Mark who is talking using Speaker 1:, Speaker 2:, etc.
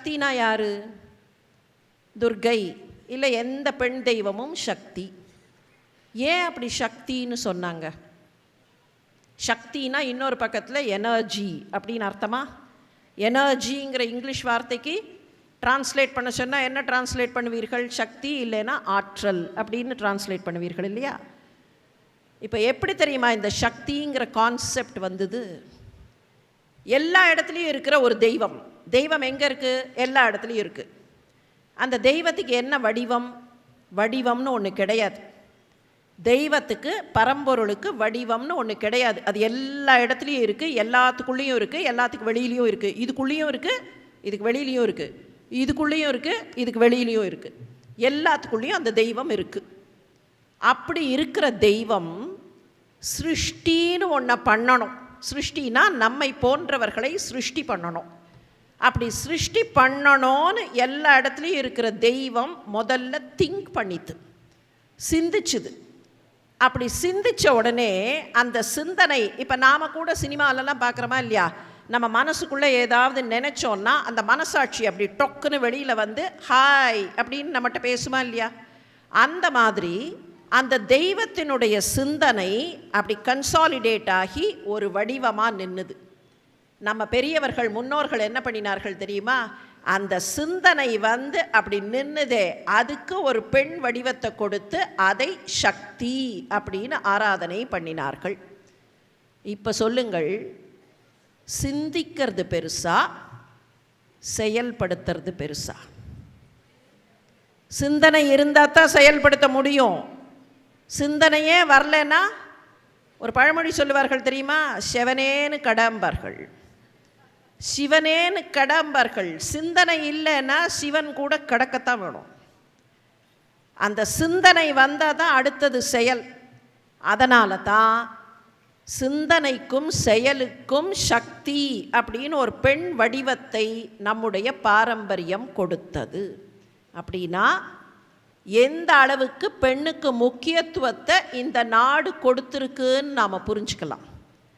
Speaker 1: சக்தினா யாரு? துர்கை இல்லை எந்த பெண் தெய்வமும் சக்தி. ஏன் அப்படி சக்தின்னு சொன்னாங்க? சக்தினா இன்னொரு பக்கத்தில் எனர்ஜி அப்படின்னு அர்த்தமா? எனர்ஜிங்கிற இங்கிலீஷ் வார்த்தைக்கு டிரான்ஸ்லேட் பண்ண சொன்னால் என்ன டிரான்ஸ்லேட் பண்ணுவீர்கள்? சக்தி இல்லைன்னா ஆற்றல் அப்படின்னு டிரான்ஸ்லேட் பண்ணுவீர்கள் இல்லையா? இப்போ எப்படி தெரியுமா இந்த சக்திங்கிற கான்செப்ட் வந்தது? எல்லா இடத்துலையும் இருக்கிற ஒரு தெய்வம். தெய்வம் எங்கே இருக்குது? எல்லா இடத்துலையும் இருக்குது. அந்த தெய்வத்துக்கு என்ன வடிவம்? வடிவம்னு ஒன்று கிடையாது. தெய்வத்துக்கு, பரம்பொருளுக்கு வடிவம்னு ஒன்று கிடையாது. அது எல்லா இடத்துலையும் இருக்குது, எல்லாத்துக்குள்ளேயும் இருக்குது, எல்லாத்துக்கு வெளியிலையும் இருக்குது. இதுக்குள்ளேயும் இருக்குது, இதுக்கு வெளியிலையும் இருக்குது, இதுக்குள்ளேயும் இருக்குது, இதுக்கு வெளியிலையும் இருக்குது. எல்லாத்துக்குள்ளேயும் அந்த தெய்வம் இருக்குது. அப்படி இருக்கிற தெய்வம் சிருஷ்டின்னு ஒன்றை பண்ணணும். சிருஷ்டினா நம்மை போன்றவர்களை சிருஷ்டி பண்ணணும். அப்படி சிருஷ்டி பண்ணணும்னு எல்லா இடத்துலையும் இருக்கிற தெய்வம் முதல்ல திங்க் பண்ணித்து, சிந்திச்சுது. அப்படி சிந்தித்த உடனே அந்த சிந்தனை, இப்போ நாம் கூட சினிமாலெல்லாம் பார்க்குறோமா இல்லையா? நம்ம மனசுக்குள்ளே ஏதாவது நினச்சோன்னா அந்த மனசாட்சி அப்படி டொக்குன்னு வெளியில் வந்து ஹாய் அப்படின்னு நம்மகிட்ட பேசுமா இல்லையா? அந்த மாதிரி அந்த தெய்வத்தினுடைய சிந்தனை அப்படி கன்சாலிடேட் ஆகி ஒரு வடிவமாக நின்றுது. நம்ம பெரியவர்கள், முன்னோர்கள் என்ன பண்ணினார்கள் தெரியுமா? அந்த சிந்தனை வந்து அப்படி நின்னுதே, அதுக்கு ஒரு பெண் வடிவத்தை கொடுத்து அதை சக்தி அப்படின்னு ஆராதனை பண்ணினார்கள். இப்போ சொல்லுங்கள், சிந்திக்கிறது பெருசா, செயல்படுத்துறது பெருசா? சிந்தனை இருந்தால் தான் செயல்படுத்த முடியும். சிந்தனையே வரலன்னா, ஒரு பழமொழி சொல்லுவார்கள் தெரியுமா? சிவனேன்னு கடம்பார்கள், சிவனேன்னு கடம்பார்கள். சிந்தனை இல்லைன்னா சிவன் கூட கடக்கத்தான் வேணும். அந்த சிந்தனை வந்தால் தான் அடுத்தது செயல். அதனால தான் சிந்தனைக்கும் செயலுக்கும் சக்தி அப்படின்னு ஒரு பெண் வடிவத்தை நம்முடைய பாரம்பரியம் கொடுத்தது. அப்படின்னா எந்த அளவுக்கு பெண்ணுக்கு முக்கியத்துவத்தை இந்த நாடு கொடுத்துருக்குன்னு நாம் புரிஞ்சுக்கலாம்.